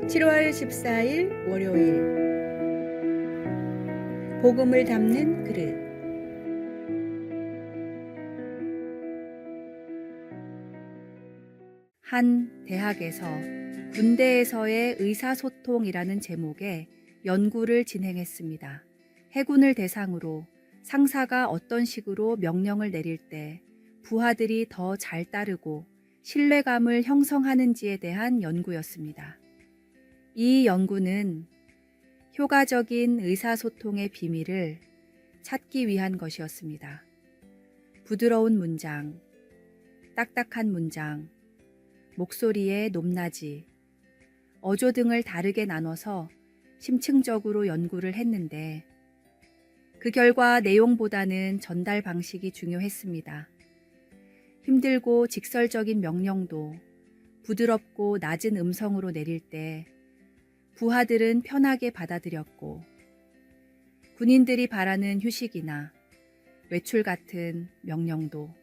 7월 14일 월요일 복음을 담는 그릇. 한 대학에서 군대에서의 의사소통이라는 제목의 연구를 진행했습니다. 해군을 대상으로 상사가 어떤 식으로 명령을 내릴 때 부하들이 더 잘 따르고 신뢰감을 형성하는지에 대한 연구였습니다. 이 연구는 효과적인 의사소통의 비밀을 찾기 위한 것이었습니다. 부드러운 문장, 딱딱한 문장, 목소리의 높낮이, 어조 등을 다르게 나눠서 심층적으로 연구를 했는데 그 결과 내용보다는 전달 방식이 중요했습니다. 힘들고 직설적인 명령도 부드럽고 낮은 음성으로 내릴 때 부하들은 편하게 받아들였고 군인들이 바라는 휴식이나 외출 같은 명령도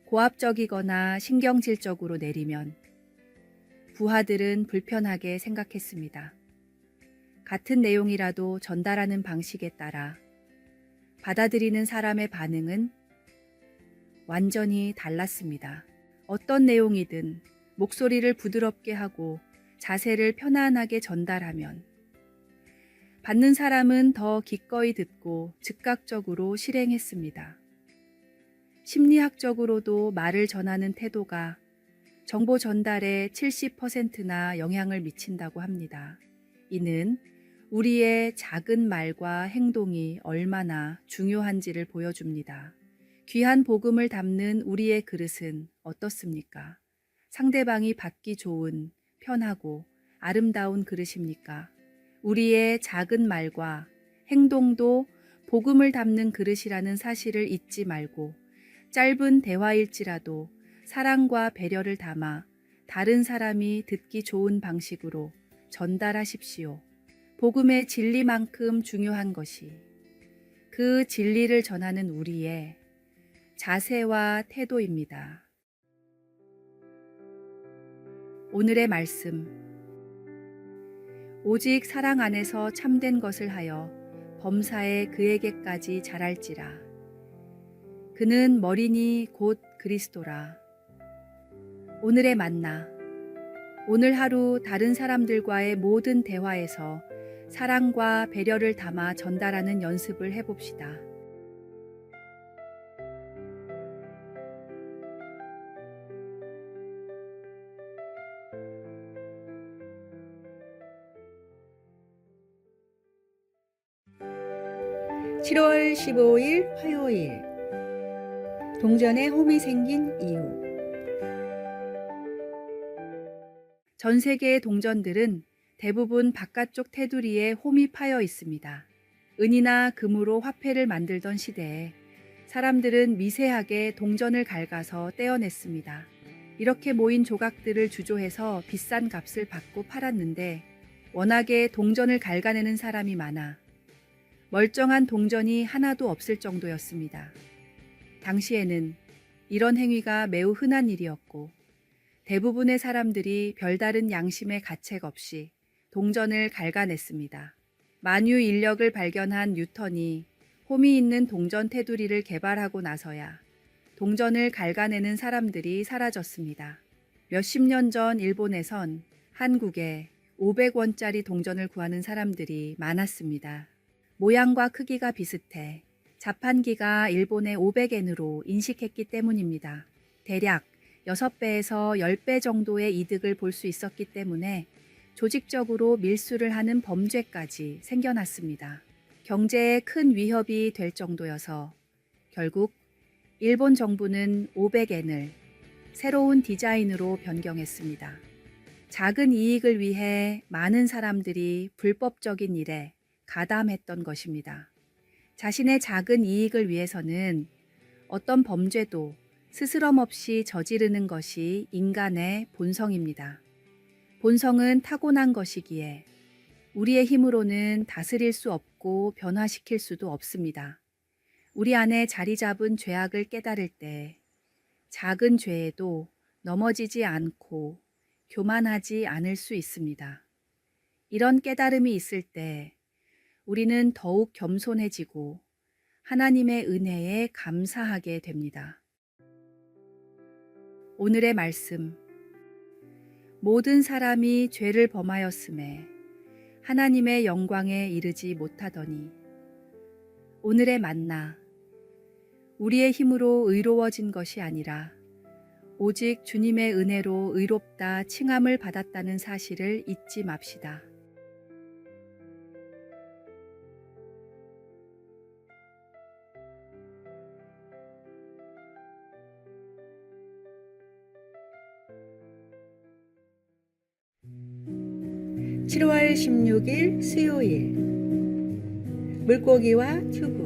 고압적이거나 신경질적으로 내리면 부하들은 불편하게 생각했습니다. 같은 내용이라도 전달하는 방식에 따라 받아들이는 사람의 반응은 완전히 달랐습니다. 어떤 내용이든 목소리를 부드럽게 하고 자세를 편안하게 전달하면 받는 사람은 더 기꺼이 듣고 즉각적으로 실행했습니다. 심리학적으로도 말을 전하는 태도가 정보 전달에 70%나 영향을 미친다고 합니다. 이는 우리의 작은 말과 행동이 얼마나 중요한지를 보여줍니다. 귀한 복음을 담는 우리의 그릇은 어떻습니까? 상대방이 받기 좋은, 편하고 아름다운 그릇입니까? 우리의 작은 말과 행동도 복음을 담는 그릇이라는 사실을 잊지 말고 짧은 대화일지라도 사랑과 배려를 담아 다른 사람이 듣기 좋은 방식으로 전달하십시오. 복음의 진리만큼 중요한 것이 그 진리를 전하는 우리의 자세와 태도입니다. 오늘의 말씀. 오직 사랑 안에서 참된 것을 하여 범사에 그에게까지 자랄지라. 그는 머리니 곧 그리스도라. 오늘의 만나. 오늘 하루 다른 사람들과의 모든 대화에서 사랑과 배려를 담아 전달하는 연습을 해봅시다. (7월 15일) 화요일 동전에 홈이 생긴 이유. 전 세계의 동전들은 대부분 바깥쪽 테두리에 홈이 파여 있습니다. 은이나 금으로 화폐를 만들던 시대에 사람들은 미세하게 동전을 갉아서 떼어냈습니다. 이렇게 모인 조각들을 주조해서 비싼 값을 받고 팔았는데 워낙에 동전을 갉아내는 사람이 많아 멀쩡한 동전이 하나도 없을 정도였습니다. 당시에는 이런 행위가 매우 흔한 일이었고 대부분의 사람들이 별다른 양심의 가책 없이 동전을 갉아냈습니다. 만유 인력을 발견한 뉴턴이 홈이 있는 동전 테두리를 개발하고 나서야 동전을 갉아내는 사람들이 사라졌습니다. 몇십 년 전 일본에선 한국에 500원짜리 동전을 구하는 사람들이 많았습니다. 모양과 크기가 비슷해 자판기가 일본의 500엔으로 인식했기 때문입니다. 대략 6배에서 10배 정도의 이득을 볼 수 있었기 때문에 조직적으로 밀수를 하는 범죄까지 생겨났습니다. 경제에 큰 위협이 될 정도여서 결국 일본 정부는 500엔을 새로운 디자인으로 변경했습니다. 작은 이익을 위해 많은 사람들이 불법적인 일에 가담했던 것입니다. 자신의 작은 이익을 위해서는 어떤 범죄도 스스럼 없이 저지르는 것이 인간의 본성입니다. 본성은 타고난 것이기에 우리의 힘으로는 다스릴 수 없고 변화시킬 수도 없습니다. 우리 안에 자리 잡은 죄악을 깨달을 때 작은 죄에도 넘어지지 않고 교만하지 않을 수 있습니다. 이런 깨달음이 있을 때 우리는 더욱 겸손해지고 하나님의 은혜에 감사하게 됩니다. 오늘의 말씀. 모든 사람이 죄를 범하였음에 하나님의 영광에 이르지 못하더니. 오늘의 만나. 우리의 힘으로 의로워진 것이 아니라 오직 주님의 은혜로 의롭다 칭함을 받았다는 사실을 잊지 맙시다. (7월 16일) 수요일. 물고기와 튜브.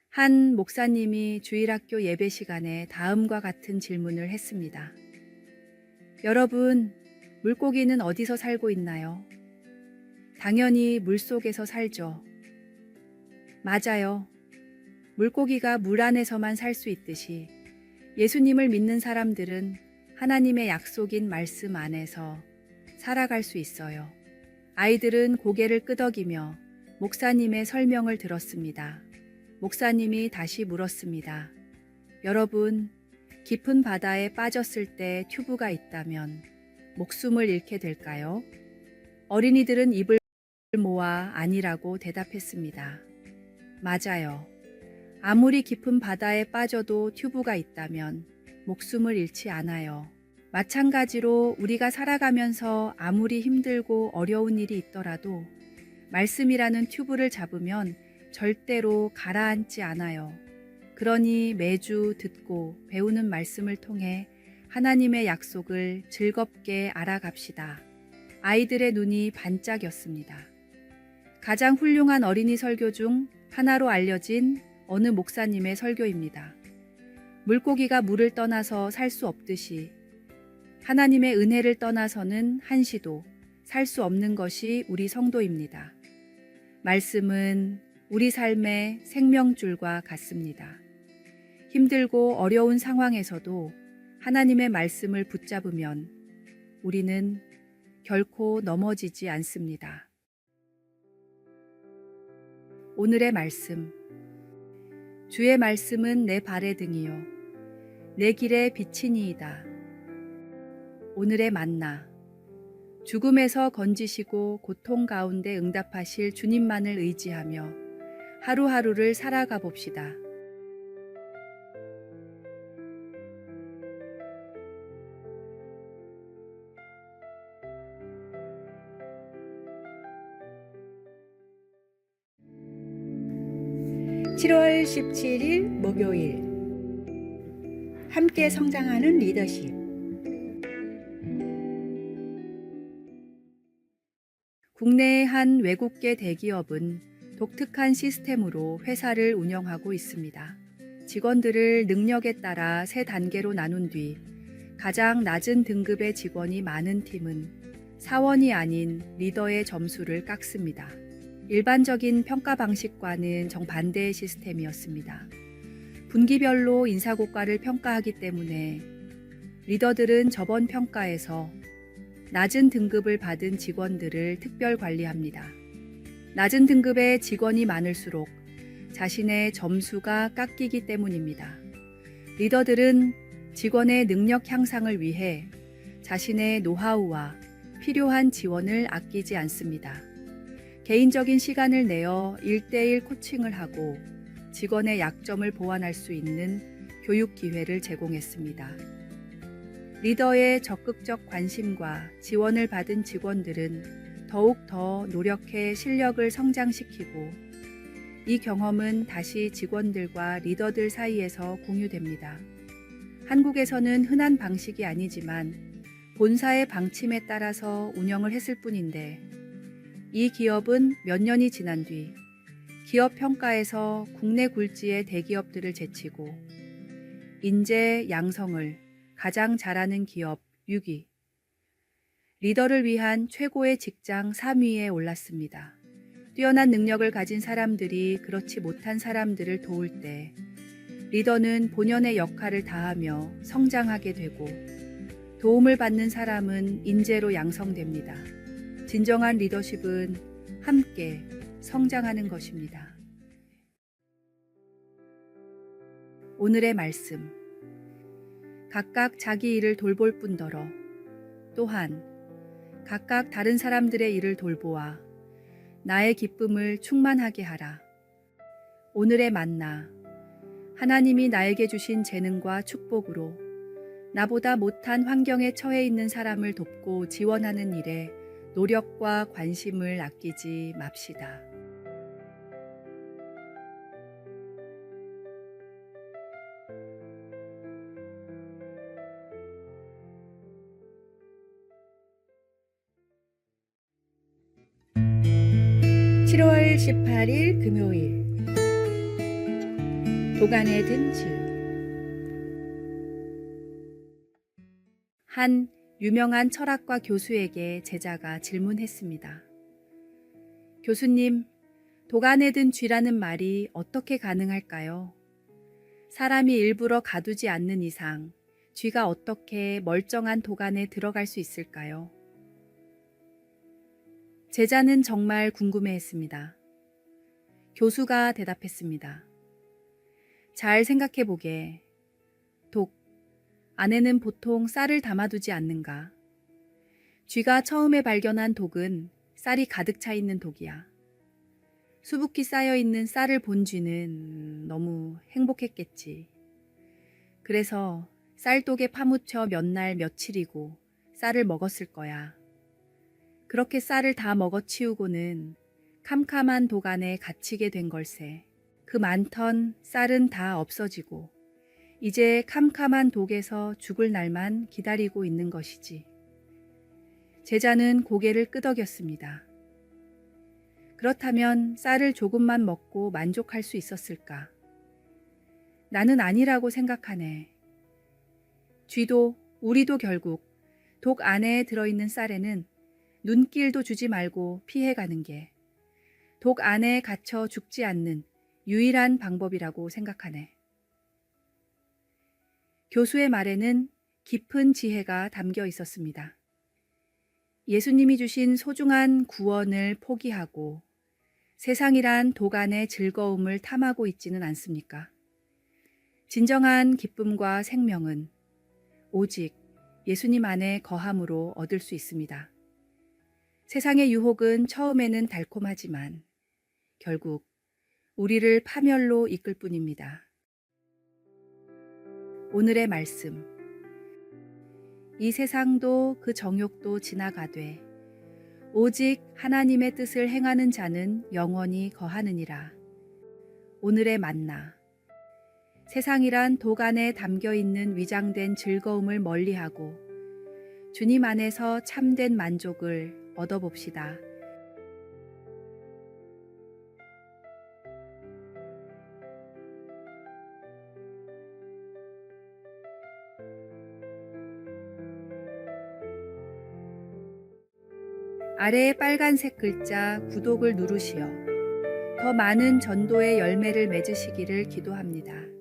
한 목사님이 주일학교 예배 시간에 다음과 같은 질문을 했습니다. 여러분, 물고기는 어디서 살고 있나요? 당연히 물속에서 살죠. 맞아요. 물고기가 물 안에서만 살 수 있듯이 예수님을 믿는 사람들은 하나님의 약속인 말씀 안에서 살아갈 수 있어요. 아이들은 고개를 끄덕이며 목사님의 설명을 들었습니다. 목사님이 다시 물었습니다. 여러분, 깊은 바다에 빠졌을 때 튜브가 있다면 목숨을 잃게 될까요? 어린이들은 입을 모아 아니라고 대답했습니다. 맞아요. 아무리 깊은 바다에 빠져도 튜브가 있다면 목숨을 잃지 않아요. 마찬가지로 우리가 살아가면서 아무리 힘들고 어려운 일이 있더라도 말씀이라는 튜브를 잡으면 절대로 가라앉지 않아요. 그러니 매주 듣고 배우는 말씀을 통해 하나님의 약속을 즐겁게 알아갑시다. 아이들의 눈이 반짝였습니다. 가장 훌륭한 어린이 설교 중 하나로 알려진 어느 목사님의 설교입니다. 물고기가 물을 떠나서 살 수 없듯이 하나님의 은혜를 떠나서는 한시도 살 수 없는 것이 우리 성도입니다. 말씀은 우리 삶의 생명줄과 같습니다. 힘들고 어려운 상황에서도 하나님의 말씀을 붙잡으면 우리는 결코 넘어지지 않습니다. 오늘의 말씀. 주의 말씀은 내 발의 등이요 내 길의 빛이니이다. 오늘의 만나. 죽음에서 건지시고 고통 가운데 응답하실 주님만을 의지하며 하루하루를 살아가 봅시다. (7월 17일) 목요일. 함께 성장하는 리더십. 국내의 한 외국계 대기업은 독특한 시스템으로 회사를 운영하고 있습니다. 직원들을 능력에 따라 세 단계로 나눈 뒤 가장 낮은 등급의 직원이 많은 팀은 사원이 아닌 리더의 점수를 깎습니다. 일반적인 평가 방식과는 정반대의 시스템이었습니다. 분기별로 인사고과를 평가하기 때문에 리더들은 저번 평가에서 낮은 등급을 받은 직원들을 특별 관리합니다. 낮은 등급의 직원이 많을수록 자신의 점수가 깎이기 때문입니다. 리더들은 직원의 능력 향상을 위해 자신의 노하우와 필요한 지원을 아끼지 않습니다. 개인적인 시간을 내어 1:1 코칭을 하고 직원의 약점을 보완할 수 있는 교육 기회를 제공했습니다. 리더의 적극적 관심과 지원을 받은 직원들은 더욱 더 노력해 실력을 성장시키고 이 경험은 다시 직원들과 리더들 사이에서 공유됩니다. 한국에서는 흔한 방식이 아니지만 본사의 방침에 따라서 운영을 했을 뿐인데 이 기업은 몇 년이 지난 뒤 기업 평가에서 국내 굴지의 대기업들을 제치고 인재 양성을 가장 잘하는 기업 6위, 리더를 위한 최고의 직장 3위에 올랐습니다. 뛰어난 능력을 가진 사람들이 그렇지 못한 사람들을 도울 때 리더는 본연의 역할을 다하며 성장하게 되고 도움을 받는 사람은 인재로 양성됩니다. 진정한 리더십은 함께 성장하는 것입니다. 오늘의 말씀. 각각 자기 일을 돌볼 뿐더러 또한 각각 다른 사람들의 일을 돌보아 나의 기쁨을 충만하게 하라. 오늘의 만나. 하나님이 나에게 주신 재능과 축복으로 나보다 못한 환경에 처해 있는 사람을 돕고 지원하는 일에 노력과 관심을 아끼지 맙시다. (7월 18일) 금요일. 도간에 든 줄. 한 유명한 철학과 교수에게 제자가 질문했습니다. 교수님, 도간에 든 쥐라는 말이 어떻게 가능할까요? 사람이 일부러 가두지 않는 이상 쥐가 어떻게 멀쩡한 도간에 들어갈 수 있을까요? 제자는 정말 궁금해했습니다. 교수가 대답했습니다. 잘 생각해보게. 독, 안에는 보통 쌀을 담아두지 않는가? 쥐가 처음에 발견한 독은 쌀이 가득 차 있는 독이야. 수북히 쌓여있는 쌀을 본 쥐는 너무 행복했겠지. 그래서 쌀독에 파묻혀 몇 날 며칠이고 쌀을 먹었을 거야. 그렇게 쌀을 다 먹어치우고는 캄캄한 독 안에 갇히게 된 걸세. 그 많던 쌀은 다 없어지고 이제 캄캄한 독에서 죽을 날만 기다리고 있는 것이지. 제자는 고개를 끄덕였습니다. 그렇다면 쌀을 조금만 먹고 만족할 수 있었을까? 나는 아니라고 생각하네. 쥐도 우리도 결국 독 안에 들어있는 쌀에는 눈길도 주지 말고 피해가는 게 독 안에 갇혀 죽지 않는 유일한 방법이라고 생각하네. 교수의 말에는 깊은 지혜가 담겨 있었습니다. 예수님이 주신 소중한 구원을 포기하고 세상이란 독 안의 즐거움을 탐하고 있지는 않습니까? 진정한 기쁨과 생명은 오직 예수님 안에 거함으로 얻을 수 있습니다. 세상의 유혹은 처음에는 달콤하지만 결국 우리를 파멸로 이끌 뿐입니다. 오늘의 말씀. 이 세상도 그 정욕도 지나가되 오직 하나님의 뜻을 행하는 자는 영원히 거하느니라. 오늘의 만나. 세상이란 독 안에 담겨 있는 위장된 즐거움을 멀리하고 주님 안에서 참된 만족을 얻어봅시다. 아래의 빨간색 글자 구독을 누르시어 더 많은 전도의 열매를 맺으시기를 기도합니다.